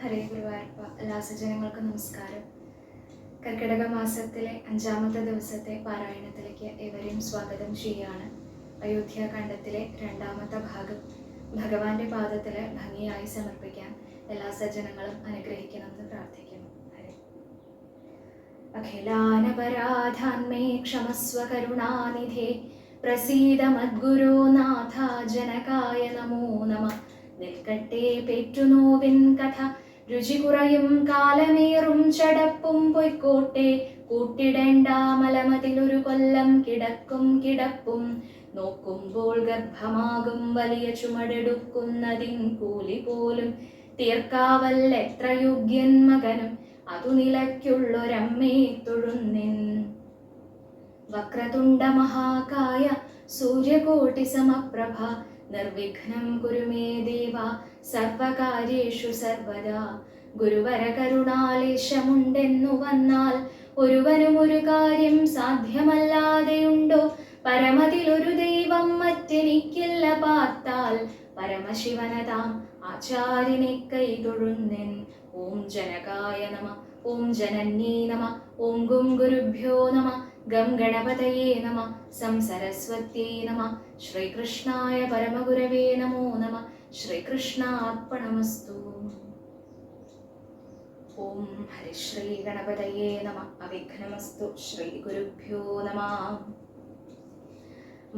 ഹരേ ഗുരുവായൂരപ്പ. എല്ലാ സജ്ജനങ്ങൾക്കും നമസ്കാരം. കർക്കിടക മാസത്തിലെ 5-ാമത്തെ ദിവസത്തെ പാരായണത്തിലേക്ക് ഏവരെയും സ്വാഗതം ചെയ്യുകയാണ്. അയോധ്യാകാന്ഡത്തിലെ 2-ാമത്തെ ഭാഗം ഭഗവാന്റെ പാദത്തിൽ ഭംഗിയായി സമർപ്പിക്കാൻ എല്ലാ സജ്ജനങ്ങളും അനുഗ്രഹിക്കണമെന്ന് പ്രാർത്ഥിക്കുന്നു. ഹരേ. അഖിലാനപരാധാന്മേ ക്ഷമസ്വ കരുണാനിധേ പ്രസീദ മദ്ഗുരോ നാഥ ജനകായ നമോ നമ. നിൽക്കട്ടെ പെറ്റുനോവിൻ കഥ രുചി കുറയും കാലമേറും ചടപ്പും പൊയ്ക്കോട്ടെ. കൂട്ടിടേണ്ട മലമതിലൊരു കൊല്ലം കിടക്കും കിടപ്പും. നോക്കുമ്പോൾ ഗർഭമാകും വലിയ ചുമടെടുക്കുന്നതിൻ കൂലി പോലും തീർക്കാവൽ എത്ര യോഗ്യൻ മകനും അതു നിലയ്ക്കുള്ളൊരമ്മേ തൊഴുന്നിൻ. വക്രതുണ്ട മഹാകായ സൂര്യകോടി സമപ്രഭ നിർവിഘ്നം കുരു മേ ദേവ സർവകാര്യേഷു സർവദാ. ഗുരുവര കരുണാലേശമുണ്ടെന്നു വന്നാൽ ഒരുവനും ഒരു കാര്യം സാധ്യമല്ലാതെയുണ്ടോ? പരമതിലൊരു ദൈവം മറ്റെനിക്കില്ല പാർത്താൽ പരമശിവനതാം ആചാര്യനെ കൈതൊഴുന്നെൻ. ഓം ജനകായ നമ. ഓം ജനന്യേ നമ. ഓം ഗും ഗുരുഭ്യോ നമ. ഗം ഗണപതയേ നമ. സം സരസ്വത്യേ നമ. ശ്രീകൃഷ്ണായ പരമഗുരവേ നമോ നമ. ശ്രീകൃഷ്ണാർപ്പണമസ്തു. ഓം ഹരിശ്രീ ഗണപതയേ നമ. അവിഘ്നമസ്തു. ശ്രീ ഗുരുഭ്യോ നമ.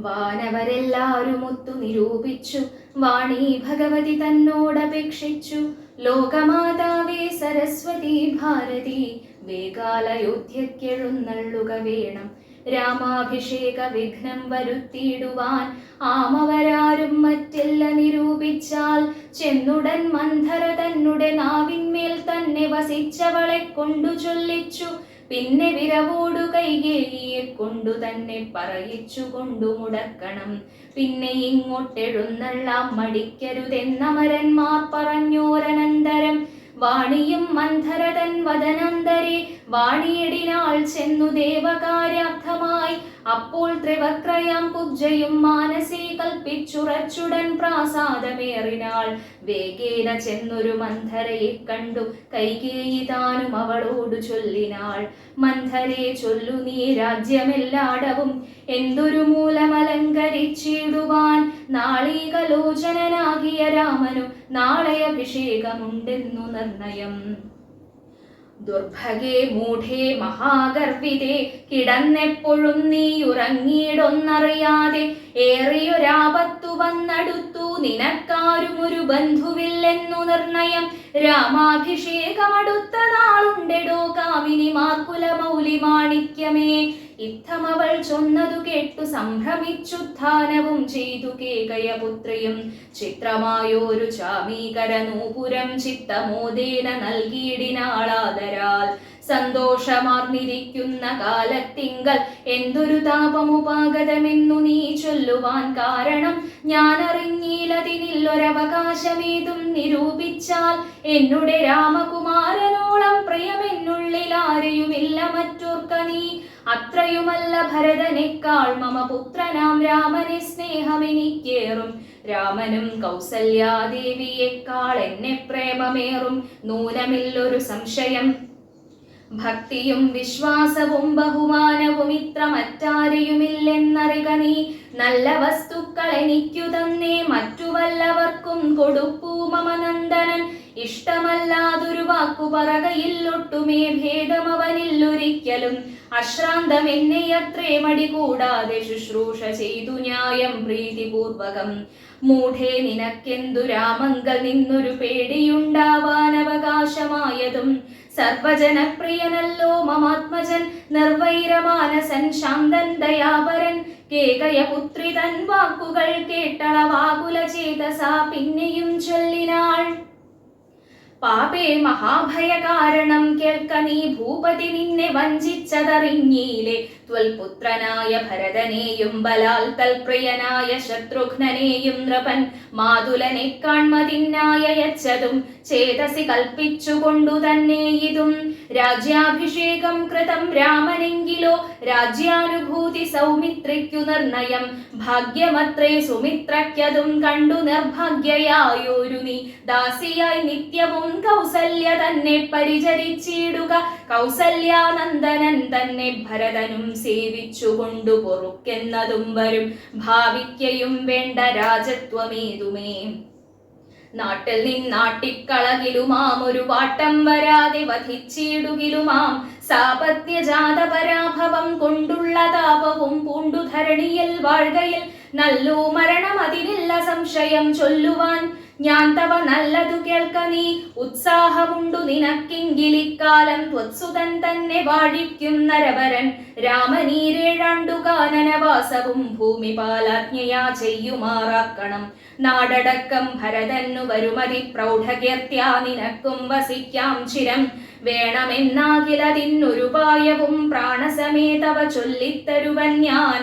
വാനവരെല്ലാരും ഒത്തു നിരൂപിച്ചു വാണി ഭഗവതി തന്നോടപേക്ഷിച്ചു. ലോകമാതാവേ സരസ്വതി ഭാരതി വേഗാലയോധ്യക്കെഴുന്നള്ളുക വേണം. രാമാഭിഷേക വിഘ്നം വരുത്തിയിടുവാൻ ആമവരാരും മറ്റെല്ല നിരൂപിച്ചാൽ ചെന്നുടൻ മന്ധര തന്നെ നാവിന്മേൽ തന്നെ വസിച്ചവളെ കൊണ്ടു ചൊല്ലിച്ചു. പിന്നെ വിരവോടു കൈകേയിയെ കൊണ്ടു തന്നെ പറയിച്ചു കൊണ്ടു മുടക്കണം. പിന്നെ ഇങ്ങോട്ടെഴുന്നള്ളാം മടിക്കരുതെന്നമരന്മാർ പറഞ്ഞോരനന്തരം വാണിയും മന്ധരതൻ വദനന്തരെ വാണിയടിനാൾ ചെന്നു ദേവകാര്യാർത്ഥമായി. അപ്പോൾ ത്രിവക്രയാം കുബ്ജയും മാനസേ കൽപ്പിച്ചുറച്ചുടൻ പ്രാസാദമേറിനാൾ. വേഗേന ചെന്നൊരു മന്ധരയെ കണ്ടു കൈകേയി താനും അവളോടു ചൊല്ലിനാൾ. മന്ധരേ ചൊല്ലു നീ രാജ്യമെല്ലാടവും എന്തൊരു മൂലമലങ്കരിച്ചിടുവാൻ. നാളീകലോചനാകിയ രാമനു നാളെ അഭിഷേകമുണ്ടെന്നു നിർണയം. ദുർഭഗേ മൂഢേ മഹാഗർവിതേ കിടന്നെപ്പോഴും നീ ഉറങ്ങിയിടൊന്നറിയാതെ. ഏറിയൊരാപത്തു വന്നടുത്തു നിനക്കാരും ഒരു ബന്ധുവില്ലെന്നു നിർണയം. രാമാഭിഷേകമടുത്ത നാളുണ്ടെടോ കാമിനി മാർക്കുല മൗലി മാണിക്യമേ. ഇത്തമവൾ ചൊന്നതു കേട്ടു സംഭ്രമിച്ചുത്ഥാനവും ചെയ്തു കേകയപുത്രിയും. ചിത്രമായോരു ചാമീകര നൂപുരം ചിത്തമോദേന നൽകിയിടിനാളാദരാൽ. സന്തോഷമാർന്നിരിക്കുന്ന കാലത്തിങ്കൽ എന്തൊരു താപമുപാഗതമെന്നു നീ ചൊല്ലുവാൻ കാരണം ഞാനറിഞ്ഞില്ലതിനില്ലൊരവകാശമേതും നിരൂപിച്ചാൽ. എന്നുടെ രാമകുമാരനോളം പ്രിയമെന്നുള്ളിൽ ആരെയുമില്ല മറ്റോർക്ക നീ. അത്രയുമല്ല ഭരതനേക്കാൾ മമ പുത്രനാം രാമനെ സ്നേഹമെനിക്കേറും. രാമനും കൗസല്യാദേവിയേക്കാൾ എന്നെ പ്രേമമേറും നൂനമില്ലൊരു സംശയം. ഭക്തിയും വിശ്വാസവും ബഹുമാനവും ഇത്ര മറ്റാരെയുമില്ലെന്നറിക നീ. നല്ല വസ്തുക്കൾ എനിക്കു തന്നേ മറ്റു വല്ലവർക്കും കൊടുപ്പൂ മമ നന്ദനൻ. ഇഷ്ടമല്ലാതൊരു വാക്കു പറകയില്ലൊട്ടുമേ ഭേദമവനില്ലൊരിക്കലും. അശ്രാന്തം എന്നെ അത്രേ മടി കൂടാതെ ശുശ്രൂഷ ചെയ്തു ന്യായം പ്രീതിപൂർവകം. മൂഢേ നിനക്കെന്തു രാമങ്കൽ നിന്നൊരു പേടിയുണ്ടാവാൻ അവകാശമായതും. സർവജനപ്രിയനല്ലോ മമാത്മജൻ നിർവൈരമാനസൻ ശാന്തൻ ദയാപരൻ. കേകയപുത്രി തൻ വാക്കുകൾ കേട്ടളവാകുല ചേതസാ പിന്നെയും ചൊല്ലിനാൾ. പാപേ മഹാഭയ കാരണം കേൾക്ക നീ ഭൂപതി നിന്നെ വഞ്ചിച്ചതറിഞ്ഞീലെ. ത്വൽപുത്രനായ ഭരതനെയും ബലാൽ തൽപ്രിയനായ ശത്രുഘ്നനെയും നൃപൻ മാതുലനെ കാൺമതിനായ യച്ചതും ചേതസി കൽപ്പിച്ചുകൊണ്ടു തന്നെ ഇതും. രാജ്യാഭിഷേകം കൃതം രാമനെങ്കിലോ രാജ്യാനുഭൂതി സൗമിത്രിക്കു നിർണയം. ഭാഗ്യമത്രേ സുമിത്രയ്ക്കതും കണ്ടു നിർഭാഗ്യയായൊരു നീ ദാസിയായി നിത്യവും കൗസല്യ തന്നെ പരിചരിച്ചിടുക. കൗസല്യാനന്ദനൻ തന്നെ ഭരതനും സേവിച്ചുകൊണ്ടു പൊറുക്കെന്നതും വരും. ഭാവിക്കയും വേണ്ട രാജത്വമേതുമേ. നാട്ടിൽ നിന്നാട്ടിക്കളകിലുമാം ഒരു വാട്ടം വരാതെ വധിച്ചിടുകിലുമാം. സാപത്യജാത പരാഭവം കൊണ്ടുള്ള താപവും പൂണ്ടു ധരണിയിൽ വാഴ്കയിൽ നല്ലൂ മരണം അതിനില്ല സംശയം ചൊല്ലുവാൻ. ഞാൻ തവ നല്ലതു കേൾക്ക നീ ഉത്സാഹമുണ്ടു നിനക്കിങ്കിലിക്കാലം. ത്വത്സുതൻ തന്നെ വാഴിക്കും നരവരൻ രാമനീരേഴാണ്ടു കാനനവാസവും ഭൂമിപാലാജ്ഞയാ ചെയ്യുമാറാക്കണം. നാടടക്കം ഭരതന്നു വരുമതി പ്രൗഢകീർത്തിയാ നിനക്കും വസിക്കാം ചിരം. വേണമെന്നാകിലതിന്നൊരുപായവും പ്രാണസമേതവ ചൊല്ലിത്തരുവൻ ഞാൻ.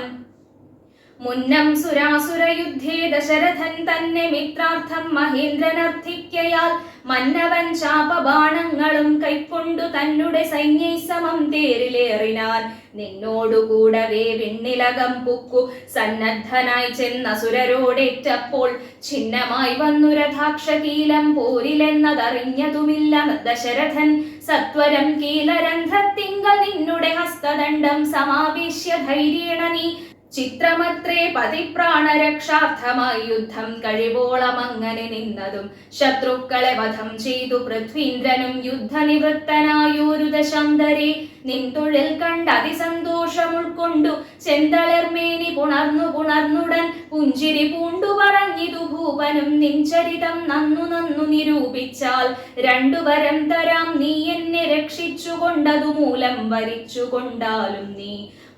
മുന്നം സുരാസുരയുദ്ധേ ദശരഥൻ തന്നെ മിത്രാർത്ഥം മഹേന്ദ്രനർത്ഥിക്കയാൽ മന്നവൻ ശാപബാണങ്ങളും കൈക്കൊണ്ടു തന്നുടെ സൈന്യസമം തേരിലേറിനാൻ. നിന്നോടുകൂടവേ വിണ്ണിലകം പുക്കു സന്നദ്ധനായി ചെന്നസുരരോടേറ്റപ്പോൾ ഛിന്നമായി വന്നു രഥാക്ഷകീലം പോരിലെന്നതറിഞ്ഞതുമില്ല ദശരഥൻ. സത്വരം കീലരന്ധ്രത്തിങ്കൽ നിന്നുടെ ഹസ്തദണ്ഡം സമാവേശ്യ ധൈര്യേണ നീ ചിത്രമത്രേ പതിപ്രാണരക്ഷാർത്ഥമായി യുദ്ധം കഴിവോളം അങ്ങനെ നിന്നതും. ശത്രുക്കളെ വധം ചെയ്തു പൃഥ്വീന്ദ്രനും യുദ്ധനിവൃത്തനായൊരു ദശാന്തരെ. നിൻ തൊഴിൽ കണ്ട് അതിസന്തോഷം ഉൾക്കൊണ്ടു ചെന്തളിർമേനി പുണർന്നുടൻ പുഞ്ചിരി പൂണ്ടു പറഞ്ഞിതു ഭൂപനും. നിൻ ചരിതം നന്നു നന്നു നിരൂപിച്ചാൽ രണ്ടുവരം തരാം നീ എന്നെ രക്ഷിച്ചുകൊണ്ടതു മൂലം വരിച്ചുകൊണ്ടാലും നീ.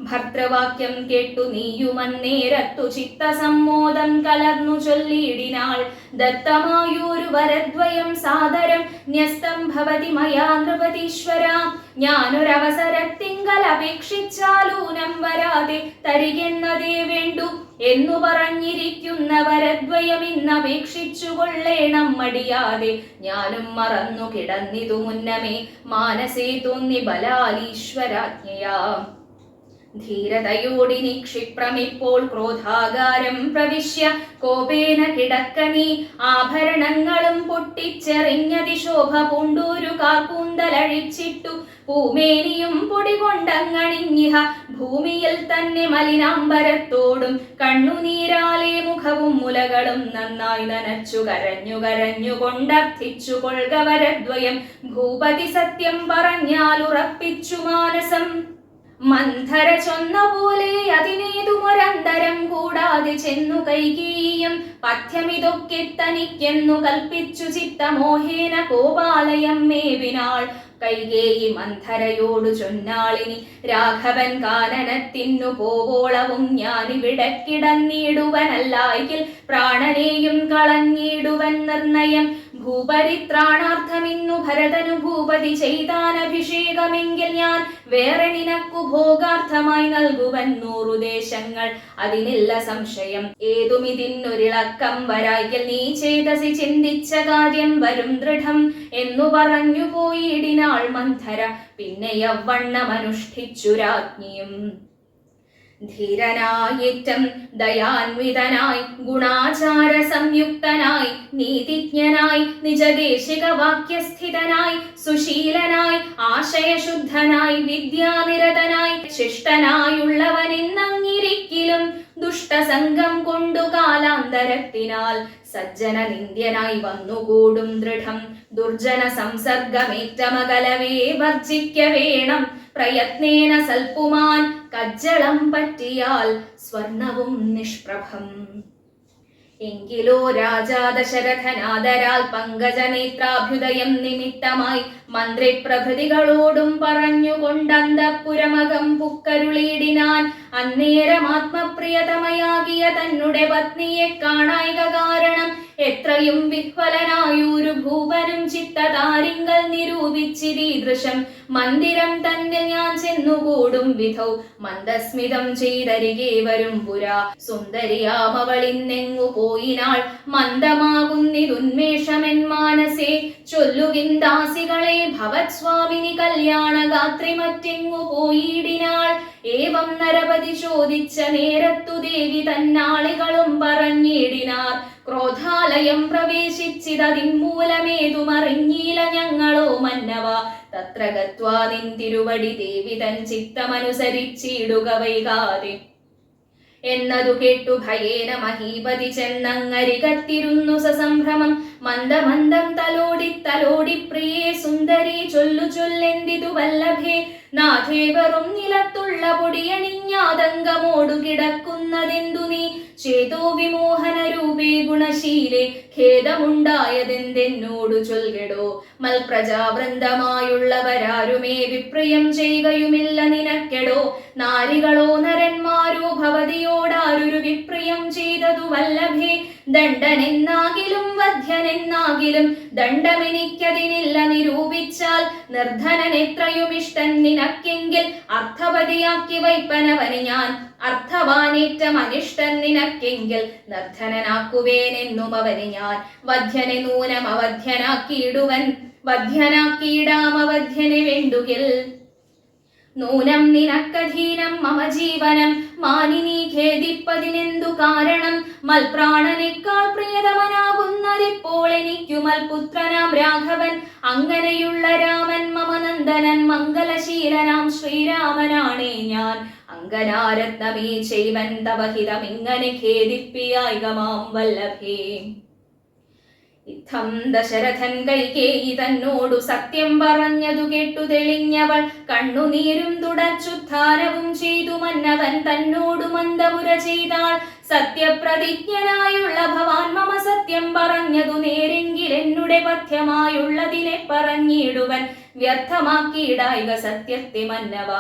ഭർത്തൃവാക്യം കേട്ടു നീയുമന്നേരത്തു ചിത്തസമ്മോദം കലർന്നു ചൊല്ലിയിടിനാൾ. ദത്തമായൊരു വരദ്വയം സാദരം ന്യസ്തം ഭവതി മയാ നൃപതീശ്വര. ഞാനൊരവസരത്തിങ്കൽ അപേക്ഷിച്ചാലൂനം വരാതെ തരികെന്നതേ വേണ്ടു എന്നു പറഞ്ഞിരിക്കുന്ന വരദ്വയം ഇന്നപേക്ഷിച്ചു കൊള്ളേണം മടിയാതെ. ഞാനും മറന്നു കിടന്നിതു മുന്നമേ മാനസേ തോന്നി ബലാലീശ്വരാജ്ഞയാ. ധീരതയോടിനി ക്ഷിപ്രമിപ്പോൾ ക്രോധാകാരം പ്രവിശ്യ കോപേന കിടക്കനീ. ആഭരണങ്ങളും പൊട്ടിച്ചെറിഞ്ഞതിശോഭ പൂണ്ടൂരു കാർക്കൂന്തലഴിച്ചിട്ടു പൂമേനിയും പൊടി കൊണ്ടങ്ങണിഞ്ഞിഹ. ഭൂമിയിൽ തന്നെ മലിനാംബരത്തോടും കണ്ണുനീരാലെ മുഖവും മുലകളും നന്നായി നനച്ചു കരഞ്ഞു കൊൾകവരദ്വയം. ഭൂപതി സത്യം പറഞ്ഞാലുറപ്പിച്ചു മാനസം. മന്ധര ചൊന്ന പോലെ അതിനേതുമൊരന്തരം കൂടാതെ ചെന്നു കൈകേയിയും പഥ്യമിതൊക്കെ തനിക്കെന്നു കൽപ്പിച്ചു ചിത്തമോഹേന കോപാലയം മേവിനാൾ. കൈകേയി മന്ധരയോടു ചൊന്നാളിനി രാഘവൻ കാനനത്തിന്നു പോവോളവും ഞാനിവിടെ കിടന്നിടുവനല്ലായെങ്കിൽ പ്രാണനെയും കളഞ്ഞിടുവൻ നിർണയം. ഭൂപരിത്രാണാർത്ഥമിന്നു ഭരതനു ഭൂപതി ചെയ്താനഭിഷേകമെങ്കിൽ ഞാൻ വേറെ നിനക്കു ഭോഗാർത്ഥമായി നൽകുവൻ 100 ദേശങ്ങൾ അതിനില്ല സംശയം. ഏതുമിതിന്നൊരിളക്കം വരായിൽ നീ ചേതസി ചിന്തിച്ച കാര്യം വരും ദൃഢം എന്നു പറഞ്ഞു പോയിടിനാൾ മന്ധര. പിന്നെ യവ്വണ്ണമനുഷ്ഠിച്ചു രാജ്ഞിയും. ധീരനായേറ്റം ദയാൻവിതനായി ഗുണാചാര സംയുക്തനായി നീതിജ്ഞനായി നിജദേശിക വാക്യസ്ഥിതനായി സുശീലനായി ആശയശുദ്ധനായി വിദ്യാനിരതനായി ശിഷ്ടനായുള്ളവനെന്നങ്ങിരിക്കിലും ദുഷ്ടസംഗം കൊണ്ടു കാലാന്തരത്തിനാൽ സജ്ജന നിന്ദ്യനായി വന്നുകൂടും ദൃഢം. ദുർജന സംസർഗമേറ്റമകലവേ വർജിക്ക വേണം. പ്രയത്നേന സൽപ്പുമാൻ കജ്ജളം പറ്റിയാൽ സ്വർണവും നിഷ്പ്രഭം. എങ്കിലോ രാജാ ദശരഥനാദരാൽ പങ്കജനേത്രാഭ്യുദയം നിമിത്തമായി മന്ത്രിപ്രഭൃതികളോടും പറഞ്ഞുകൊണ്ടന്തപുരമകം പുക്കരുളിയിടിനാൻ. അന്നേരം ആത്മപ്രിയതമയാകിയ തന്നെ പത്നിയെ കാണായിക കാരണം എത്രയും വിഹ്വലനായൊരു ഭൂപനും ചിത്തതാരിങ്കൽ നിരൂപിച്ചിരീദൃശം മന്ദിരം തന്നിൽ ഞാൻ ചെന്നുകൂടും വിധൗ മന്ദസ്മിതം ചെയ്തരികെ വരും പുരാ സുന്ദരിയാമവളിന്നെങ്ങു പോയിനാൾ മന്ദമാകുന്നിതുന്മേഷമെൻ മാനസേ ചൊല്ലുവിൻ ദാസികളെ ഭവത്സ്വാമിനി കല്യാണഗാത്രി മറ്റെങ്ങു പോയിടിനാൾ ഏവം നരപതി ചോദിച്ച നേരത്തു ദേവി തന്നാളികളും പറഞ്ഞിടിനാർ ക്രോധാലയം പ്രവേശിച്ചിതതിമൂലമേതുമറിഞ്ഞീല ഞങ്ങളോ മന്നവ തത്ര ഗത്വാ നിൻ തിരുവടി ദേവി തൻ ചിത്തമനുസരിച്ചിടുക വൈകാതെ എന്നതു കേട്ടു ഭയേന മഹീപതി ചെന്നങ്ങരികത്തിരുന്നു സസംഭ്രമം മന്ദമന്ദം തലോടി പ്രിയേ സുന്ദരി ചൊല്ലു ചൊല്ലെന്തിതു വല്ലഭേ നാഥേ വെറും നിലത്തുള്ള പൊടിയണിഞ്ഞാതങ്കമോടു കിടക്കുന്നതെന്തു നീ ചേതോ വിമോഹന രൂപേ ഗുണശീലേ ഖേദമുണ്ടായതെന്തെന്നോടു ചൊൽകെടോ മൽപ്രജാവൃന്ദമായുള്ളവരാരുമേ വിപ്രിയം ചെയ്യുകയുമില്ല നിനക്കെടോ നാരികളോ നരന്മാരോ ഭവതിയോടാരൊരു വിപ്രിയം ചെയ്തതു വല്ലഭേ ദണ്ഡനെന്നാകിലും വധ്യനെന്നാകിലും ദണ്ഡമെനിക്കതിനില്ല നിരൂപിച്ചാൽ നിർധനൻ എത്രയും ഇഷ്ടൻ നിനക്കെങ്കിൽ അർത്ഥപതിയാക്കി വൈപ്പനവന് ഞാൻ അർത്ഥവാനേറ്റം അനിഷ്ടൻ നിനക്കെങ്കിൽ നിർധനനാക്കുവേനെന്നും അവന് ഞാൻ വധ്യനെ നൂനം അവധ്യനാക്കിയിടുവൻ വധ്യനാക്കിയിടാം അവധ്യനെ വേണ്ടുകിൽ നൂനം നിനക്കധീനം മമ ജീവനം മാനിനി ഖേദിപ്പതിനെന്തു കാരണം മൽപ്രാണനേക്കാൾ പ്രിയതമനാകുന്നതിപ്പോൾ എനിക്കു മൽപുത്രനാം രാഘവൻ അങ്ങനെയുള്ള രാമൻ മമ നന്ദനൻ മംഗലശീലനാം ശ്രീരാമനാണേ ഞാൻ അങ്കനാരത്നമേ ചെയ്വൻ തവഹിതമിങ്ങനെ ഖേദിപ്പിയായികമാം വല്ലഭേ ഇത്തം ദശരഥൻ കൈകേയി തന്നോടു സത്യം പറഞ്ഞതു കേട്ടു തെളിഞ്ഞവൾ കണ്ണുനീരും തുടച്ചുദ്ധാരവും ചെയ്തു മന്നവൻ തന്നോടു മന്ദപുര ചെയ്താൾ സത്യപ്രതിജ്ഞനായുള്ള ഭവാൻ മമ സത്യം പറഞ്ഞതു നേരെങ്കിൽ എന്നുടെ പഥ്യമായുള്ളതിനെ പറഞ്ഞിടുവൻ വ്യർത്ഥമാക്കിയിടായിക സത്യത്തെ മന്നവ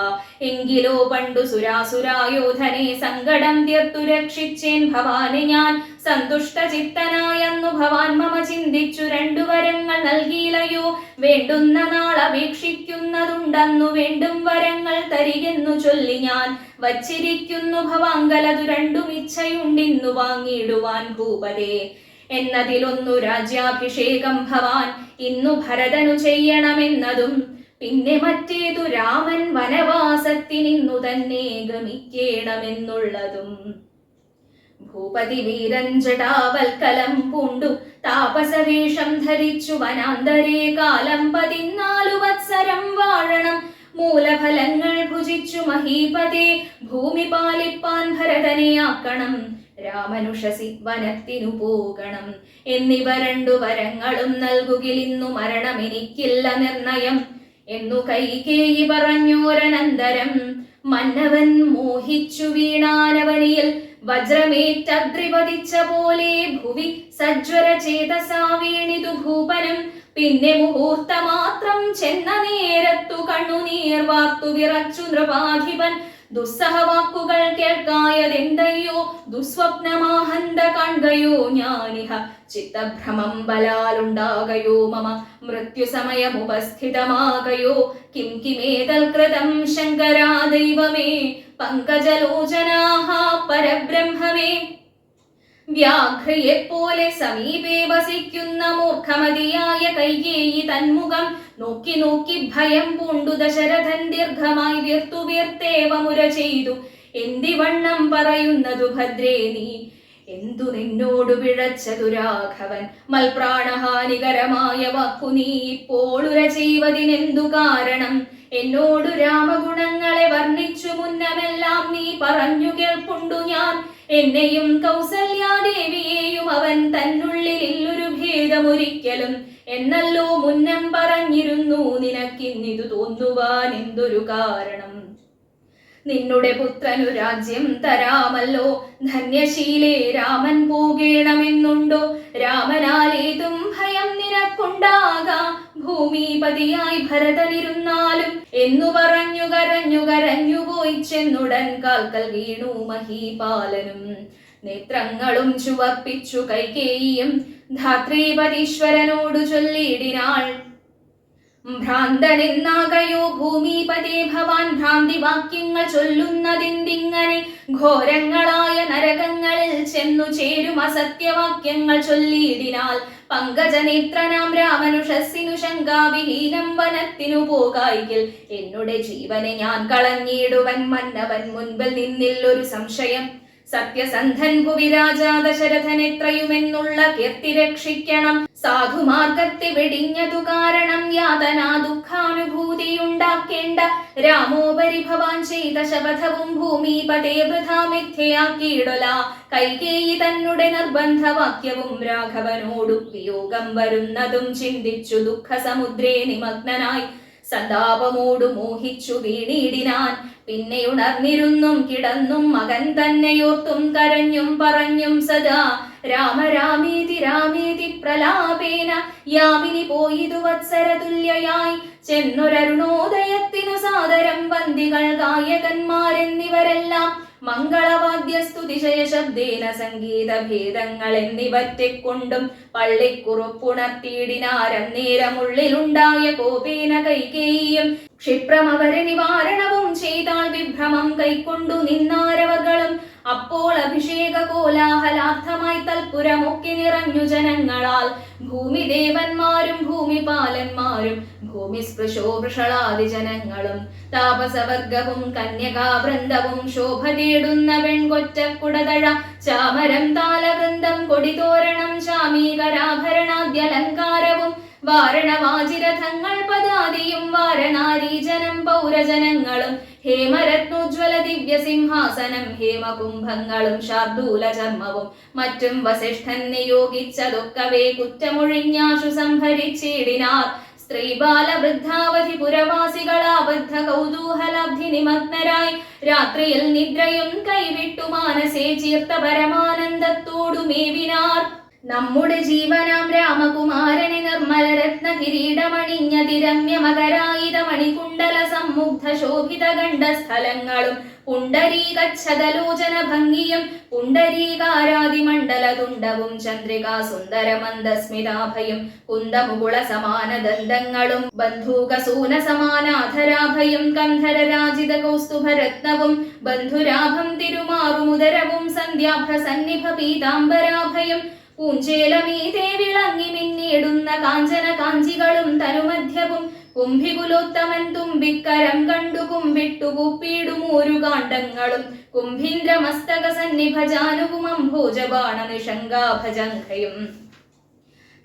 എങ്കിലോ പണ്ടു സുരാസുരായോധനെ സങ്കടം തീർത്തു രക്ഷിച്ചേൻ ഭവാനെ ഞാൻ സന്തുഷ്ട ചിത്തനായെന്നു ഭവാൻ മമ ചിന്തിച്ചു രണ്ടു വരങ്ങൾ നൽകിയിലയോ വേണ്ടുന്ന നാൾ അപേക്ഷിക്കുന്നതുണ്ടെന്നു വേണ്ടും വരങ്ങൾ തരികെന്നു ചൊല്ലി ഞാൻ വച്ചിരിക്കുന്നു ഭവാങ്കലതു രണ്ടും ഇച്ഛയുണ്ടിന്നു വാങ്ങിയിടുവാൻ ഭൂപതേ എന്നതിലൊന്നു രാജ്യാഭിഷേകം ഭവാൻ ഇന്നു ഭരതനു ചെയ്യണമെന്നതും പിന്നെ മറ്റേതു രാമൻ വനവാസത്തിനിന്നു തന്നെ ഗമിക്കേണമെന്നുള്ളതും ഭൂപതി വീരൻ ജടാവൽക്കലം പൂണ്ടു താപസവേഷം ധരിച്ചു വനാന്തരേ കാലം 14 വത്സരം വാഴണം മൂലഫലങ്ങൾ ഭുജിച്ചു മഹീപതേ ഭൂമി പാലിപ്പാൻ ഭരതനെയാക്കണം രാമനുഷസി വനത്തിനു പോകണം എന്നിവ രണ്ടു വരങ്ങളും നൽകുകിലിന്നു മരണം എനിക്കില്ല നിർണയം എന്നു കൈകേയി പറഞ്ഞോരനന്തരം മന്നവൻ മോഹിച്ചു വീണാനവനിയിൽ വജ്രമേറ്റദ്രിപതിച്ച പോലെ ഭുവി സജ്വര ചേതസാ വീണിതു ഭൂപനം പിന്നെ മുഹൂർത്തമാത്രം ചെന്ന നേരത്തു കണ്ണുനീർ വാർത്തു വിറച്ചു നൃപാധിപൻ ദുസ്സഹവാക്കുകൾ കേൾക്കായതെന്തയ്യോ ദുസ്വപ്നമാഹന്ത കാൺകയോ ഞാനിഹ ചിത്തഭ്രമം ബലാലുണ്ടാകയോ മമ മൃത്യുസമയമുപസ്ഥിതമാകയോ കിം കിമേതൽ കൃതം ശങ്കരാ ദൈവമേ പങ്കജലോചനാഹ പരബ്രഹ്മമേ വ്യാഘ്രയെപ്പോലെ സമീപേ വസിക്കുന്ന മൂർഖമതിയായ കൈകേയി തന്മുഖം നോക്കി നോക്കി ഭയം പൂണ്ടു ദശരഥൻ ദീർഘമായി വീർത്തേവമുര ചെയ്തു എന്തിവണ്ണം പറയുന്നതു ഭദ്രേ നീ എന്തു നിന്നോടു പിഴച്ചതു രാഘവൻ മൽപ്രാണഹാനികരമായ വാക്കു നീ ഇപ്പോളുര ചെയ്വതിനെന്തു കാരണം എന്നോടു രാമഗുണങ്ങളെ വർണ്ണിച്ചു മുന്നമെല്ലാം നീ പറഞ്ഞു കേൾപ്പുണ്ടു ഞാൻ എന്നെയും കൗസല്യാദേവിയെയും അവൻ തന്നുള്ളിലൊരു ഭേദമൊരിക്കലും എന്നല്ലോ മുന്നം പറഞ്ഞിരുന്നു നിനക്കിന്നിതു തോന്നുവാൻ എന്തൊരു കാരണം നിന്നുടെ പുത്രനു രാജ്യം തരാമല്ലോ, ധന്യശീലേ രാമൻ പോകേണമെന്നുണ്ടോ? രാമനാലേതും ഭയം നിനക്കുണ്ടാകാം, ഭൂമിപതിയായി ഭരതനിരുന്നാലും എന്നു പറഞ്ഞു കരഞ്ഞു കരഞ്ഞു പോയി ചെന്നുടൻ കാൽക്കൽ വീണു മഹീപാലനും. നേത്രങ്ങളും ചുവപ്പിച്ചു കൈകേയിയും ധാത്രീപതീശ്വരനോടു ചൊല്ലിയിടിനാൾ, ഭ്രാന്തനെന്നാകയോ ഭൂമിപതേ ഭവാൻ, ഭ്രാന്തി വാക്യങ്ങൾ ചൊല്ലുന്നതിന്തിങ്ങനെ? ഘോരങ്ങളായ നരകങ്ങളിൽ ചെന്നു ചേരും അസത്യവാക്യങ്ങൾ ചൊല്ലിയിടിനാൽ. പങ്കജനേത്രനാം രാമനുഷസ്സിനു ശങ്കാവിഹീനം വനത്തിനു പോകായികിൽ, എന്നുടെ ജീവനെ ഞാൻ കളഞ്ഞിടുവൻ മന്നവൻ മുൻപിൽ നിന്നില്ലൊരു സംശയം. സത്യസന്ധൻ ഭുവി രാജാ ദശരഥനെത്രയുമെന്നുള്ള കീർത്തി രക്ഷിക്കണം. സാധുമാർഗത്തെ വെടിഞ്ഞതു കാരണം യാതനാ ദുഃഖാനുഭൂതിയുണ്ടാക്കേണ്ട. രാമോപരി ഭവാൻ ചെയ്ത ശപഥവും ഭൂമിപതേ വൃഥാ മിഥ്യയാക്കിയിടല. കൈകേയി തന്നുടെ നിർബന്ധവാക്യവും രാഘവനോടു വിയോഗം വരുന്നതും ചിന്തിച്ചു ദുഃഖസമുദ്രേ നിമഗ്നനായി സന്താപമോടു മോഹിച്ചു വീണിടിനാൻ. പിന്നെയുണർന്നിരുന്നും കിടന്നും മകൻ തന്നെയോർത്തും കരഞ്ഞും പറഞ്ഞും സദാ രാമ രാമേതി രാമേതി പ്രലാപേന. യാമിനി പോയിതു വത്സരതുല്യയായി ചെന്നൊരരുണോദയത്തിനു സാദരം വന്ദികൾ ഗായകന്മാരെന്നിവരെല്ലാം മംഗളവാദ്യസ്തുതിശയ ശബ്ദേന സംഗീത ഭേദങ്ങൾ എന്നിവറ്റെക്കൊണ്ടും പള്ളിക്കുറുപ്പുണർത്തിയിടിനാരം. നേരമുള്ളിലുണ്ടായ കോപേന കൈകേയിയും ക്ഷിപ്രം അവരെ നിവാരണവും ചെയ്താൾ. വിഭ്രമം കൈക്കൊണ്ടു നിന്നാരവകളും അപ്പോൾ അഭിഷേക കോലാഹലാർത്ഥമായി തൽപുരമൊക്കെ നിറഞ്ഞു ജനങ്ങളാൽ. ഭൂമിദേവന്മാരും ഭൂമിപാലന്മാരും ഭൂമിസ്പൃശോ വൃഷളാദി ജനങ്ങളും താപസവർഗവും കന്യകാവൃന്ദവും ശോഭ തേടുന്ന പെൺകൊറ്റക്കുടതഴ ചാമരം താലവൃന്ദം കൊടിതോരണം ചാമീകരാഭരണാദ്യലങ്കാരവും വാരണവാജിരഥങ്ങൾ പദാദിയും വാരണാരീജനം പൗരജനങ്ങളും ഹേമരത്നോജ്വല ദിവ്യ സിംഹാസനം ഹേമകുംഭങ്ങളും ശാർദൂല ചർമ്മവും മറ്റും വസിഷ്ഠൻ നിയോഗിച്ചതൊക്കവേ കുറ്റമൊഴിഞ്ഞാശു സംഭരിച്ചിടിനാർ. സ്ത്രീ ബാല വൃദ്ധാവധി പുരവാസികളാബദ്ധ കൗതൂഹലാബ്ധി നിമഗ്നരായി രാത്രിയിൽ നിദ്രയും കൈവിട്ടു മാനസേ ചീർത്ത പരമാനന്ദത്തോടു മേവിനാർ. നമ്മുടെ ജീവനാം രാമകുമാരനെ നിർമ്മല രത്ന കിരീടമണിഞ്ഞതിരമ്യ മകരായുധ മണികുണ്ടല സമ്മുഗ്ധ ശോഭിത ഗണ്ഡസ്ഥലങ്ങളും പുണ്ടരീകച്ഛദലോചന ഭംഗിയും പുണ്ടരീകാരാദിമണ്ഡല തുണ്ടവും ചന്ദ്രികാ സുന്ദര മന്ദസ്മിതാഭയും കുന്ദമുകുള സമാന ദന്തങ്ങളും ബന്ധൂകസൂന സമാനാധരാഭയും കന്ധര രാജിത കൗസ്തുഭരത്നവും ബന്ധുരാഭം തിരുമാറുമുദരവും സന്ധ്യാഭ്ര സന്നിഭ പീതാംബരാഭയും പൂഞ്ചേലമീതേ വിളങ്ങി മിന്നിടുന്ന കാഞ്ചന കാഞ്ചികളും തനുമധ്യവും കുംഭികുലോത്തമൻ തുമ്പിക്കരം കണ്ടു കുമ്പിട്ടു കുപ്പിയിടുമൂരു കാണ്ഡങ്ങളും കുംഭീന്ദ്രമസ്തക സന്നിഭജാനുവും അംഭോജബാണ നിഷങ്കാഭജംഘയും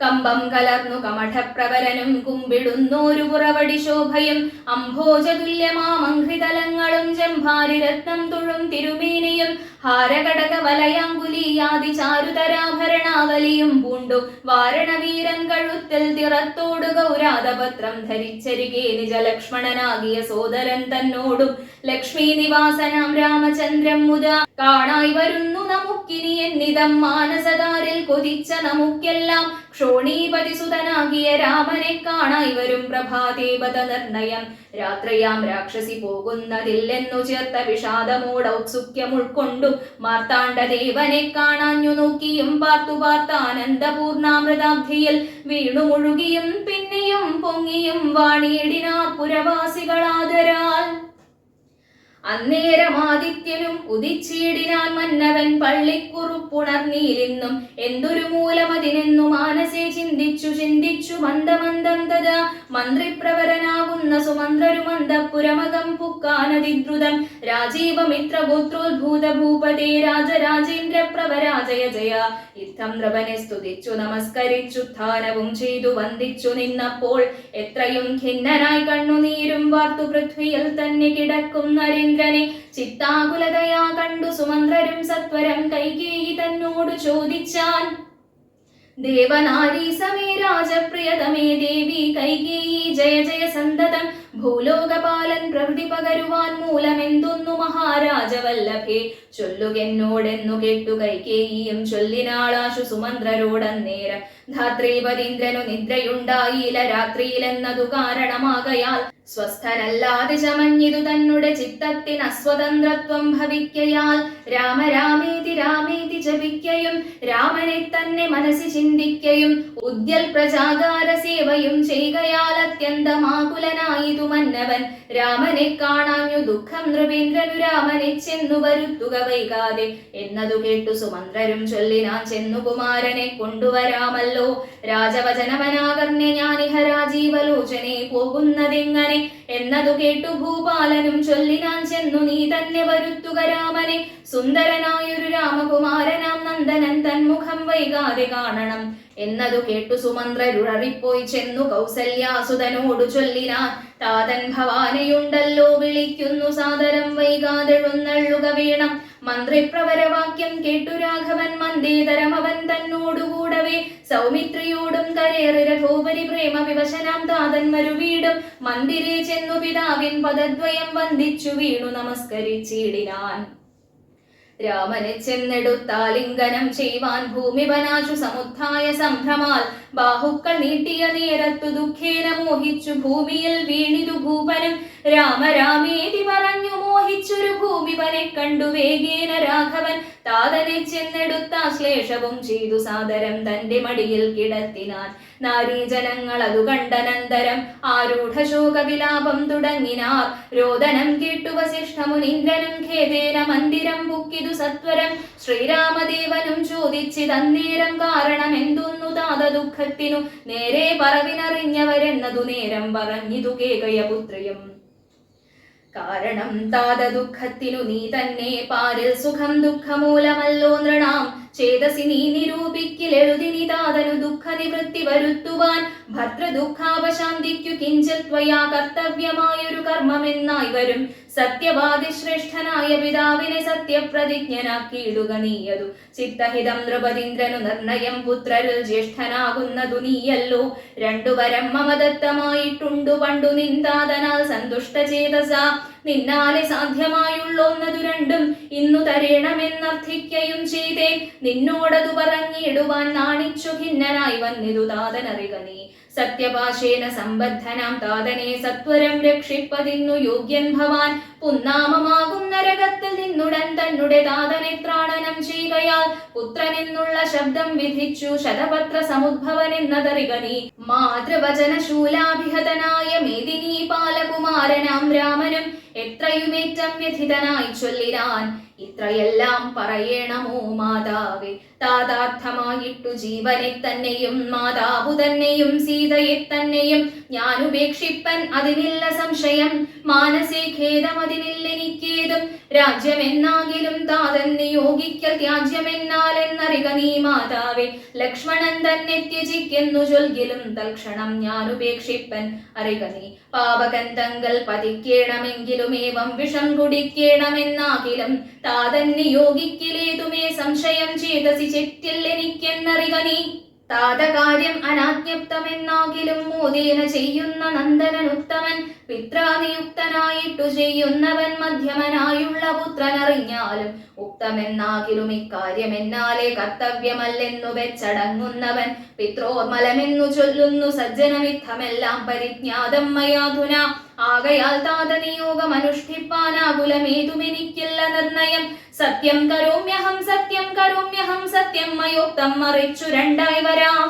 കമ്പം കലർന്നു കമഠപ്രവരനും കുമ്പിടുന്നോരു പുറവടി ശോഭയും അംഭോജതുല്യമാമംഘ്രിതലങ്ങളും ജംഭാരി രത്നം തുഴും തിരുമേനിയും ഹാരകടക വലയാങ്കുലിയാദി ചാരുതരാഭരണാവലിയും പൂണ്ടു വാരണവീരൻ കഴുത്തിൽ തിറത്തോടു ഗൗരാതപത്രം ധരിച്ചരികെ നിജലക്ഷ്മണനാകിയ സോദരൻ തന്നോടും ലക്ഷ്മി നിവാസനാം രാമചന്ദ്രം മുത കാണായി വരുന്നു നമുക്കിനി എന്നിതം മാനസകാരിൽ കൊതിച്ച നമുക്കെല്ലാം ക്ഷോണീപതിസുതനാകിയ രാമനെ കാണായി വരും പ്രഭാതേപത നിർണയം രാത്രിയാം രാക്ഷസി പോകുന്നതില്ലെന്നു ചേർത്ത വിഷാദമോടൗത്സുക്യം ഉൾക്കൊണ്ടു മാർത്താണ്ഡദേവനെ കാണാഞ്ഞു നോക്കിയും പാർത്തു പാർത്താനന്ദപൂർണാമൃതാബ്ധിയിൽ വീണു മുഴുകിയും പിന്നെയും പൊങ്ങിയും വാണിയിടിനാർ പുരവാസികളാദരാൽ. അന്നേരമാദിത്യനും ഉദിച്ചിടിനാൻ മന്നവൻ പള്ളിക്കുറുപ്പുണർന്നീലിന്നും എന്തൊരു മൂലമതിനെന്നു മാനസേ ചിന്തിച്ചു മന്ദമന്ദം തഥാ മന്ത്രിപ്രവരനാകുന്ന സുമന്ത്രരു മന്ദപുരമകം പുക്കാനതിദ്രുതം രാജീവമിത്രഗോത്രോദ്ഭൂത ഭൂപതേ രാജരാജേന്ദ്ര പ്രവരാ ജയ ജയ. യുദ്ധം നൃപനെ സ്തുതിച്ചു നമസ്കരിച്ചുത്ഥാനവും ചെയ്തു വന്ദിച്ചു നിന്നപ്പോൾ എത്രയും ഖിന്നനായി കണ്ണുനീരും വാർത്തു പൃഥ്വിയിൽ തന്നെ കിടക്കും നരേന്ദ്രനെ ചിത്താകുലതയാ കണ്ടു സുമന്ത്രരും സത്വരം കൈകേയി തന്നോട് ചോദിച്ചാൻ, ദേവനാരീ സമേ രാജപ്രിയതമേ ദേവി കൈകേയി ജയ ജയ സന്തതം ഭൂലോകപാലൻ പ്രവൃത്തി പകരുവാൻ മൂലമെന്തൊന്നു മഹാരാജവല്ലഭേ ചൊല്ലുകെന്നോടെന്നു കേട്ടു കൈകേയിയും ചൊല്ലിനാളാശു സുമന്ത്രരോടന്നേരം ധാത്രീപതീന്ദ്രനു നിദ്രയുണ്ടായില്ല രാത്രിയിലെന്നതു കാരണമാകയാൽ സ്വസ്ഥനല്ലാതെ ചമഞ്ഞിതു തന്നെ ചിത്തത്തിന് അസ്വതന്ത്രത്വം ഭവിക്കയാൽ രാമരാമേതി രാമേതി ജപിക്കയും രാമനെ തന്നെ മനസ്സി ചിന്തിക്കയും ഉദ്യൽ പ്രജാകാര സേവയും ചെയ്കയാൽ അത്യന്തമാകുലനായിതു മന്നവൻ രാമനെ കാണാഞ്ഞു ദുഃഖം നൃപേന്ദ്രനു രാമനെ ചെന്നു വരുത്തുക വൈകാതെ എന്നതു കേട്ടു സുമന്ത്രരും ചൊല്ലിനാൻ ചെന്നു കുമാരനെ കൊണ്ടുവരാമല്ലോ രാജവചനമനാകർണ്യ ഞാനിഹ രാജീവലോചനെ പോകുന്നതെങ്ങനെ എന്നതു കേട്ടു ഭൂപാലനും ചൊല്ലിനാൻ ചെന്നു നീ തന്നെ വരുത്തുക രാമനെ സുന്ദരനായൊരു രാമകുമാരനാം നന്ദനൻ തന്മുഖം വൈകാതെ കാണണം എന്നതു കേട്ടു സുമന്ത്രരുഴറിപ്പോയി ചെന്നു കൗസല്യാസുതനോടു ചൊല്ലിനാൻ താതൻ ഭവാനെയുണ്ടല്ലോ വിളിക്കുന്നു സാദരം വൈകാതെഴുന്നള്ളുക വേണം മന്ത്രിപ്രവരവാക്യം കേട്ടു രാഘവൻ മന്ദേതരം അവൻ തന്നോടുകൂടവേ സൗമിത്രിയോടും കരേറി രഥോപരി പ്രേമ വിവശനാം താതൻ മരുവീടും മന്ദിരേ ചെന്നു പിതാവിൻ പദദ്വയം വന്ദിച്ചു വീണു നമസ്കരിച്ചിടിനാൻ രാമനെ ചെന്നെടുത്താലിംഗനം ചെയ്യുവാൻ ഭൂമിവനാശു സമുദ്ധായ സംഭ്രമാൽ ബാഹുക്കൾ നീട്ടിയ നേരത്തു ദുഃഖേന മോഹിച്ചു ഭൂമിയിൽ വീണിതു ഭൂപനും രാമരാമേതി പറഞ്ഞു മോഹിച്ചൊരു ഭൂമിവനെ കണ്ടു വേഗേന രാഘവൻ താതനെ ചെന്നെടുത്താശ്ലേഷവും ചെയ്തു സാദരം തന്റെ മടിയിൽ കിടത്തിനാൻ നാരീജനങ്ങൾ അതു കണ്ടനന്തരം ആരൂഢശോക വിലാപം തുടങ്ങിനാർ രോദനം കേട്ടു വസിഷ്ഠമുനീന്ദ്രനും ഖേദേന മന്ദിരം ബുക്കിതു സത്വരം ശ്രീരാമദേവനും ചോദിച്ചിതന്നേരം കാരണം എന്തൊന്നു താത ദുഃഖത്തിനു നേരെ പറവിനറിഞ്ഞവരെന്നതു നേരം പറഞ്ഞിതു കേകയപുത്രിയും കാരണം താത ദുഃഖത്തിനു നീ തന്നെ പാരിൽ സുഖം ദുഃഖമൂലമല്ലോ നൃണാം ചേതസി നീ നിരൂപിക്കിലെഴുതിനി താതനു ദുഃഖ നിവൃത്തി വരുത്തുവാൻ ഭർതൃദുഃഖാപശാന്തിക്കു കിഞ്ചിൽ ത്വയാ കർത്തവ്യമായൊരു കർമ്മമെന്നായി വരും സത്യവാദി ശ്രേഷ്ഠനായ പിതാവിനെ സത്യപ്രതിജ്ഞനാക്കിയിടുക നീയതു ചിത്തഹിതം നൃപതീന്ദ്രനു നിർണയം പുത്രരിൽ ജ്യേഷ്ഠനാകുന്നതു നീയല്ലോ രണ്ടുവരം മമദത്തമായിട്ടുണ്ടു പണ്ടു നിന്താതനാൽ സന്തുഷ്ടചേതസ നിന്നാലെ സാധ്യമായുള്ളൊന്നതു രണ്ടും ഇന്നു തരേണമെന്നർത്ഥിക്കയും ചെയ്തേ നിന്നോടതു പറഞ്ഞിടുവാൻ നാണിച്ചു ഖിന്നനായി വന്നിതു താതനറിക നീ സത്യപാശേന സമ്പദ്ധനാം താതനെ സത്വരം രക്ഷിപ്പതിന്നു യോഗ്യൻ ഭവാൻ പുന്നാമമാകും നരകത്തിൽ നിന്നുടൻ തന്നെ താതനെ ത്രാണനം ചെയ്യുകയാൽ പുത്രനെന്നുള്ള ശബ്ദം വിധിച്ചു ശതപത്ര സമുദ്ഭവൻ എന്നതറിക നീ മാതൃവചന ശൂലാഭിഹതനായ മേദിനീ പാലകുമാരനാം രാമനും എത്രയുമേറ്റം വ്യഥിതനായി ചൊല്ലിനാൻ ഇത്രയെല്ലാം പറയണമോ മാതാവേ താതാർത്ഥമായിട്ടു ജീവനെ തന്നെയും മാതാവു തന്നെയും സീതയെ തന്നെയും ഞാൻ ഉപേക്ഷിപ്പൻ അതിനില്ല സംശയം മാനസേ ഖേദം അതിനില്ലെനിക്കേതും രാജ്യമെന്നാകിലും താതൻ നിയോഗിക്കൽ ത്യാജ്യമെന്നാലെന്നറിക നീ മാതാവേ ലക്ഷ്മണൻ തന്നെ ത്യജിക്കെന്നു ചൊൽകിലും തൽക്ഷണം ഞാൻ ഉപേക്ഷിപ്പൻ അറിക നീ പാവകൻ തങ്കൽ പതിക്കേണമെങ്കിലുമേവം വിഷം കുടിക്കേണമെന്നാകിലും താതൻ നിയോഗിക്കിലേതുമേ സംശയം ചേതസി ചെറ്റില്ലെനിക്കെന്നറിക നീ താതകാര്യം അനാജ്ഞപ്തമെന്നാകിലും മോദേന ചെയ്യുന്ന നന്ദനനുത്തമൻ പിത്രാനിയുക്തനായിട്ടു ചെയ്യുന്നവൻ മധ്യമനായുള്ള പുത്രനറിഞ്ഞാലും ഉക്തമെന്നാകിലും ഇക്കാര്യമെന്നാലേ കർത്തവ്യമല്ലെന്നു വെച്ചടങ്ങുന്നവൻ പിത്രോർമലമെന്നു ചൊല്ലുന്നു സജ്ജനമിത്തമെല്ലാം പരിജ്ഞാതം മയാധുന ആകയാൽ താതനിയോഗം അനുഷ്ഠിപ്പാനാകുലമേതുമെനിക്കില്ല നിർണയം സത്യം കരോമ്യഹം സത്യം കരോമ്യഹം സത്യം മയോക്തം മറിച്ചു രണ്ടായി വരാം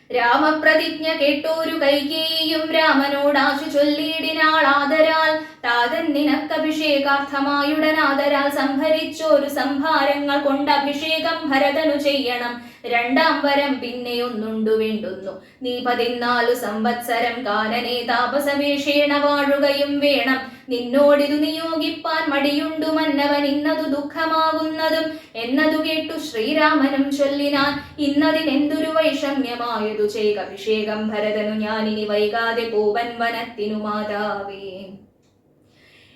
രാമപ്രതിജ്ഞ കേട്ടോരു കൈകേയിയും രാമനോടാശു ചൊല്ലിയിടിനാൾ ആദരാൽ താതൻ നിനക്കഭിഷേകാർത്ഥമായുടനാദരാൽ സംഭരിച്ചോരു സംഭാരങ്ങൾ കൊണ്ട് അഭിഷേകം ഭരതനു ചെയ്യണം രണ്ടാം വരം പിന്നെയൊന്നുണ്ടു വേണ്ടുന്നു നീ 14 സംവത്സരം കാലനെ താപസവേഷേണ വാഴുകയും വേണം നിന്നോടിതു നിയോഗിപ്പാൻ മടിയുണ്ടു മന്നവൻ ഇന്നതു ദുഃഖമാകുന്നതും എന്നതു കേട്ടു ശ്രീരാമനും ചൊല്ലിനാൻ ഇന്നതിനെന്തൊരു വൈഷമ്യമായതു ചെയ്ക അഭിഷേകം ഭരതനു ഞാനിനി വൈകാതെ പോവൻ വനത്തിനു മാതാവേ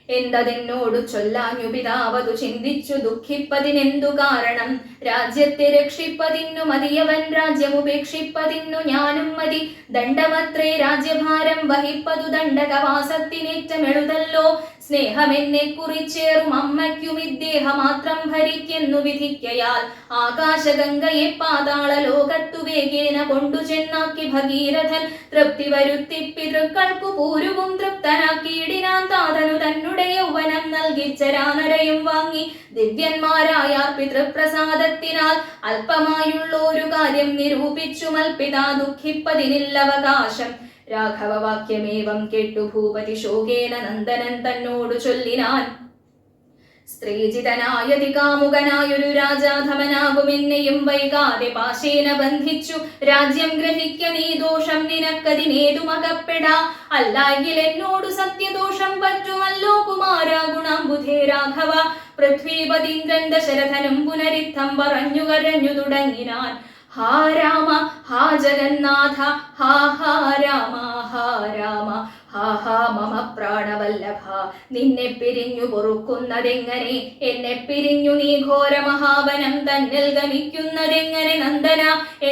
എന്തതിനോടു ചൊല്ലാഞ്ഞു പിതാവതു ചിന്തിച്ചു ദുഃഖിപ്പതിനെന്തു കാരണം? രാജ്യത്തെ രക്ഷിപ്പതിന്നു മതിയവൻ രാജ്യമുപേക്ഷിപ്പതിന്നു ഞാനും മതി. ദണ്ഡമത്രേ രാജ്യഭാരം വഹിപ്പതു ദണ്ഡകവാസത്തിനേറ്റമെഴുതല്ലോ. സ്നേഹമെന്നെ കുറിച്ചേറും അമ്മയ്ക്കും ഇദ്ദേഹമാത്രം ഭരിക്കുന്നു വിധിക്കയാൽ. ആകാശഗംഗയെ പാതാള ലോകത്തു വേഗേന കൊണ്ടു ചെന്നാക്കി ഭഗീരഥൻ. തൃപ്തി വരുത്തി പിതൃക്കൾക്കു പൂരുവും തൃപ്തനാക്കിയിടിനാൻ താതനു തന്നെ യൗവനം നൽകിച്ചരാനരയും വാങ്ങി. ദിവ്യന്മാരായാർ പിതൃപ്രസാദത്തിനാൽ അല്പമായുള്ളൊരു കാര്യം നിരൂപിച്ചു മൽപിതാ ദുഃഖിപ്പതിനില്ലവകാശം. രാഘവവാക്യമേവം കേട്ടു ഭൂപതി ശോകേന നന്ദനൻ തന്നോടു ചൊല്ലിനാൻ. സ്ത്രീജിതനായതികാമുകനായൊരു രാജാധമനാകുമെന്നെയും വൈകാതെ പാശേന ബന്ധിച്ചു രാജ്യം ഗ്രഹിക്ക നീ. ദോഷം നിനക്കതിനേതുമകപ്പെടാ. അല്ലായെങ്കിൽ എന്നോടു സത്യദോഷം പറ്റുമല്ലോ കുമാരാ ഗുണാംബുധേ രാഘവ. പൃഥ്വീപതീന്ദ്രൻ ദശരഥനും പുനരിത്തം പറഞ്ഞു കരഞ്ഞു തുടങ്ങിനാൻ. ഹാ രാമ ഹാ ജഗന്നാഥ ഹാ ഹാ രാമ ഹാ രാമ ഹാ ഹാ മമ പ്രാണവല്ലഭ. നിന്നെ പിരിഞ്ഞു പൊറുക്കുന്നതെങ്ങനെ? എന്നെ പിരിഞ്ഞു നീ ഘോര മഹാവനം തന്നിൽ ഗമിക്കുന്നതെങ്ങനെ? നന്ദന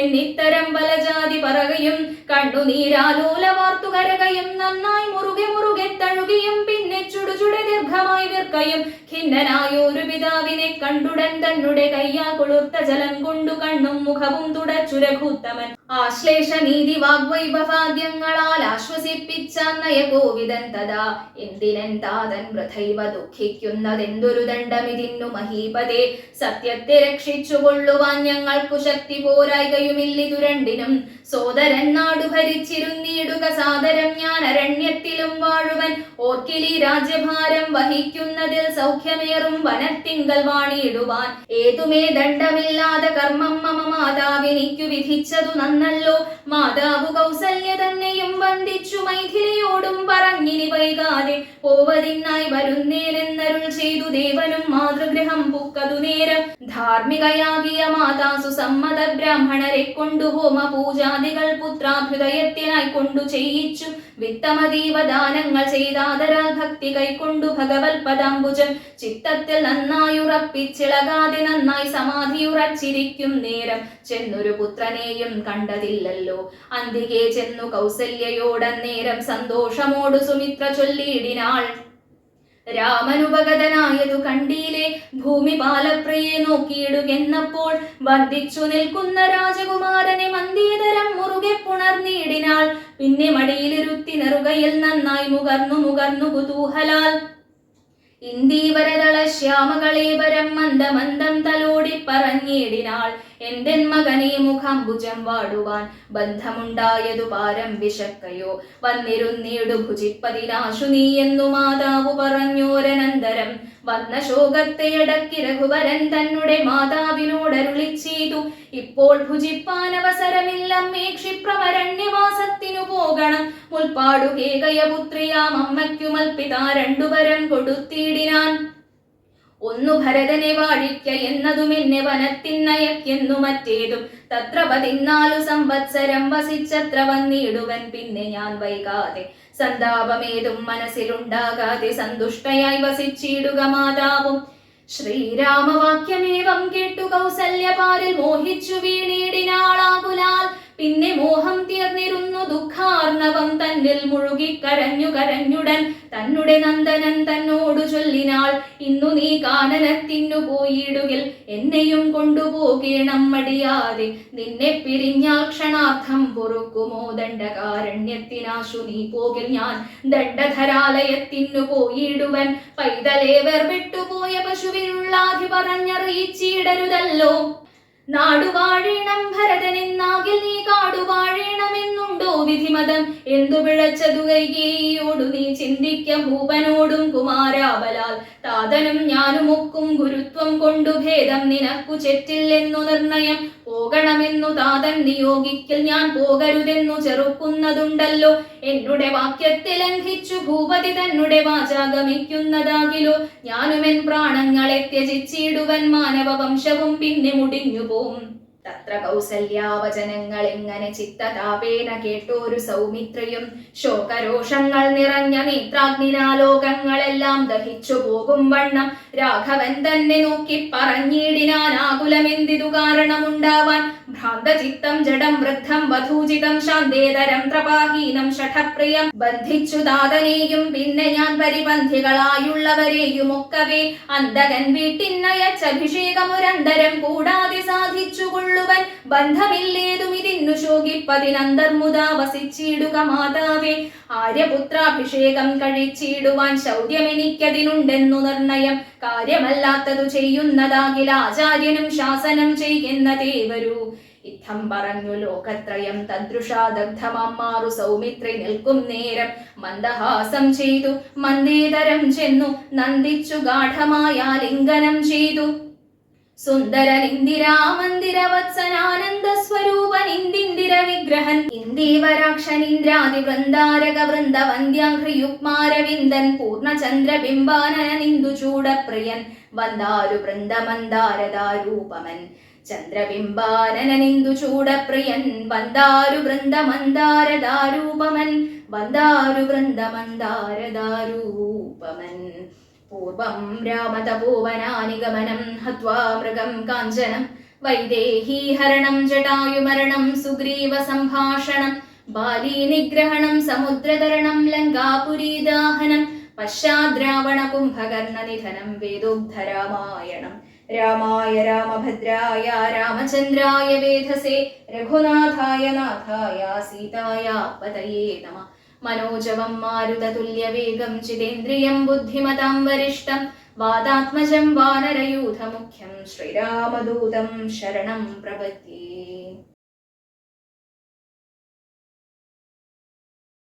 എന്നിത്തരം പലജാതി പറകയും കണ്ണുനീരാലോല വാർത്തു കരകയും നന്നായി മുറുകെ മുറുകെ തഴുകിയും പിന്നെ ചുടുചുടെ ദീർഘമായി വിർക്കയും ഖിന്നനായൊരു പിതാവിനെ കണ്ടുടൻ തന്നെ കയ്യാ കൊളുർത്ത ജലം കൊണ്ടു കണ്ണും മുഖവും തുടച്ചു രഘുത്തമൻ. ആശ്ലേഷ നീതി വാഗ്വൈഭവാദ്യങ്ങളാൽ ആശ്വസിപ്പിച്ച നയകോവിദൻ തഥാ. എന്തിനെന്താതൻ വൃഥൈവ ദുഃഖിക്കുന്നതെന്തൊരു ദണ്ഡമിതിന്നു മഹീപതേ. സത്യത്തെ രക്ഷിച്ചുകൊള്ളുവാൻ ഞങ്ങൾക്കു ശക്തി പോരായ്കയുമില്ലിതു രണ്ടിനും. സോദരൻ നാടു ഭരിച്ചിരുന്നീടുക സാദരം ഞാൻ അരണ്യത്തിലും വാഴുവൻ. ഓർക്കിലി രാജ്യഭാരം വഹിക്കുന്നതിൽ സൗഖ്യമേറും വനത്തിങ്കൽ വാണിയിടുവാൻ. ഏതുമേ ദണ്ഡമില്ലാതെ കർമ്മം മമ മാതാവിനിക്കു വിധിച്ചതു നന്നല്ലോ. മാതാവു കൗസല്യ തന്നെയും വന്ദിച്ചു മൈഥിലിയോടും പറഞ്ഞിനി വൈകാതെ പോവതിനായി വരുന്നേനെന്നരുൾ ചെയ്തു. ദേവനും മാതൃഗൃഹം പുക്കതു നേരം ധാർമ്മികയാകിയ മാതാസു സമ്മത ബ്രാഹ്മണരെ കൊണ്ടു ഹോമ പൂജാദികൾ പുത്രാഭ്യുദയത്തിനായി കൊണ്ടു ചെയ്യിച്ചു. വിത്തമതീവ ദാനങ്ങൾ ചെയ്താദരാൽ ഭക്തി കൈക്കൊണ്ടു ഭഗവത് പദാംബുജം ചിത്തത്തിൽ നന്നായുറപ്പിച്ചിളകാതെ നന്നായി സമാധിയുറച്ചിരിക്കും നേരം ചെന്നൊരു പുത്രനെയും കണ്ടതില്ലല്ലോ. അന്തികെ ചെന്നു കൗസല്യയോടന്നേരം സന്തോഷമോടു സുമിത്ര ചൊല്ലിയിടിനാൾ. രാമനുപഗതനായതു കണ്ടീലെ ഭൂമി പാലപ്രിയെ നോക്കിയിടുകെന്നപ്പോൾ വന്ദിച്ചു നിൽക്കുന്ന രാജകുമാരനെ മന്ദീതരം മുറുകെ പുണർന്നിടിനാൾ. പിന്നെ മടിയിലിരുത്തി നെറുകയിൽ നന്നായി മുകർന്നു മുകർന്നു കുതൂഹലാൽ. ഇന്ദീവരതള ശ്യാമകളേവരം മന്ദമന്ദം തലോടി പറഞ്ഞിടിനാൾ. എന്റെ മകനെ മുഖാംബുജം വാടുവാൻ ബന്ധമുണ്ടായതു പാരം വിശക്കയോ? വന്നിരുന്നീടു ഭുജിപ്പതിനാശു നീ എന്നു മാതാവു പറഞ്ഞോരനന്തരം. വന്ന ശോകത്തെ അടക്കി രഘുവരൻ തന്നെ മാതാവിനോടരുളി ചെയ്തു. ഇപ്പോൾ ഭുജിപ്പാൻ അവസരമില്ലമ്മേ, ക്ഷിപ്രമരണ്യവാസത്തിനു പോകണം. മുൽപ്പാടു കേകയപുത്രിയാം അമ്മയ്ക്കു മൽപിതാ രണ്ടുവരം കൊടുത്തിടിനാൻ. ഒന്നു ഭരതനെ വാഴിക്ക എന്നതും എന്നെ വനത്തിന്നയക്കെന്നു മറ്റേതും. തത്ര 14 സംവത്സരം വസിച്ചത്ര വന്നിടുവൻ പിന്നെ ഞാൻ വൈകാതെ. സന്താപമേതും മനസ്സിലുണ്ടാകാതെ സന്തുഷ്ടയായി വസിച്ചിടുക മാതാവും. ശ്രീരാമവാക്യമേവം കേട്ടു കൗസല്യപാരിൽ മോഹിച്ചു വീണിടിനാളാകുലാൽ. പിന്നെ മോഹം തീർന്നിരുന്നു ദുഃഖാർണവം തന്നിൽ മുഴുകി കരഞ്ഞു കരഞ്ഞുടൻ തന്നെ നന്ദനൻ തന്നോടു ചൊല്ലിനാൾ. ഇന്നു നീ കാനനത്തിനു പോയിടുകിൽ എന്നെയും കൊണ്ടുപോകേണം മടിയാതെ. നിന്നെ പിരിഞ്ഞാൽ ക്ഷണാർത്ഥം പൊറുക്കുമോ ദണ്ഡകാരണ്യത്തിനാശു നീ പോകിൽ ഞാൻ. ദണ്ഡധരാലയത്തിനു പോയിടുവൻ പൈതലേ വേർപെട്ടുപോയ പശുവിനുള്ളാധി പറഞ്ഞറിയിച്ചിടരുതല്ലോ. നാടുവാഴേണം ഭരതനെന്നാകിൽ നീ കാടുവാഴേണമെന്നുണ്ടോ വിധിമതം? എന്തു പിഴച്ചതു കൈകേയിയോടു നീ ചിന്തിക്ക ഭൂപനോടും കുമാരാബലാൽ. താതനും ഞാനുമൊക്കും ഗുരുത്വം കൊണ്ടു ഭേദം നിനക്കു ചെറ്റില്ലെന്നു നിർണയം. പോകണമെന്നു താതൻ നിയോഗിക്കൽ ഞാൻ പോകരുതെന്നു ചെറുക്കുന്നതുണ്ടല്ലോ. എന്നുടെ വാക്യത്തെ ലംഘിച്ചു ഭൂപതി തന്നെ വാചാഗമിക്കുന്നതാകിലോ. ഞാനുമെൻ പ്രാണങ്ങളെ ത്യജിച്ചിടുവൻ മാനവ വംശവും പിന്നെ മുടിഞ്ഞു പോവും. തത്ര കൗസല്യാവചനങ്ങൾ എങ്ങനെ ചിത്തതാപേന കേട്ടോരു സൗമിത്രയും ശോകരോഷങ്ങൾ നിറഞ്ഞ നേത്രാഗ്നിനാലോകങ്ങളെല്ലാം ദഹിച്ചു പോകും വണ്ണം രാഘവൻ തന്നെ നോക്കി പറഞ്ഞിടിനാൻ ആകുലമെന്തിതു കാരണമുണ്ടാവാൻ ഭ്രാന്തചിത്തം ജഡം വൃദ്ധം വധൂജിതം ശാന്തേതരം ത്രപാഹീനം ഷഠപ്രിയം ബന്ധിച്ചു ദാതനെയും പിന്നെ ഞാൻ പരിപന്ധികളായുള്ളവരെയും ഒക്കവേ അന്തകൻ വീട്ടിന്നയച്ചഭിഷേകമൊരന്തരം കൂടാതെ സാധിച്ചുകൊള്ളുവൻ ബന്ധമില്ലേതും ഇതിന്നു ശോകിപ്പതിനന്തർമുദാ വസിച്ചിടുക മാതാവേ ആര്യപുത്രാഭിഷേകം കഴിച്ചിടുവാൻ ശൗര്യമെനിക്കതിനുണ്ടെന്നു നിർണയം കാര്യമല്ലാത്തതു ചെയ്യുന്നതാകിൽ ആചാര്യനും ശാസനം ചെയ്യുന്നതേ വരൂ ഇത്തം പറഞ്ഞു ലോകത്രയം തദ്രുഷാദഗ്ധമാറു സൗമിത്രി നിൽക്കും നേരം മന്ദഹാസം ചെയ്തു മന്ദേതരം ചെന്നു നന്ദിച്ചു ഗാഠമായ ലിംഗനം ചെയ്തു സുന്ദരനിന്ദിരാമന്ദിരവത്സനാനന്ദ സ്വരൂപൻ ഇന്ദിന്ദിര വിഗ്രഹൻ ഇന്ദീവരാക്ഷനിന്ദ്രാദി വൃന്ദാരക വൃന്ദ വന്ദ്യാഘ്രിയുഗ്മാരവിന്ദൻ പൂർണ്ണചന്ദ്രബിംബാനനിന്ദു ചൂടപ്രിയൻ വന്ദാരു വൃന്ദമന്ദാരദാരൂപമൻ ചന്ദ്രബിംബാനനിന്ദു ചൂടപ്രിയൻ വന്ദാരു വൃന്ദമന്ദാരദാരൂപമൻ വന്ദാരു വൃന്ദമന്ദാരദാരൂപമൻ പൂർവം രാമതപോവനാനിഗമനം ഹത്വാ മൃഗം കാഞ്ചനം വൈദേഹീഹരണം ജടായുമരണം സുഗ്രീവ സംഭാഷണം ബാലീനിഗ്രഹണം സമുദ്രതരണം ലങ്കാപുരീദാഹനം പശ്ചാദ്രാവണ കുംഭകർണ നിധനം വേദോഗ്ധരാമായണം രാമായ രാമഭദ്രായ രാമചന്ദ്രായ വേധസേ രഘുനാഥായ നാഥായ സീതായ പതയേ നമഃ മനോജവം മാരുതതുല്യവേഗം ചിതേന്ദ്രിയം ബുദ്ധിമതാം വരിഷ്ടം വാതാത്മജം വാനരയൂഥമുഖ്യം ശ്രീരാമദൂതം ശരണം പ്രപദ്യേ.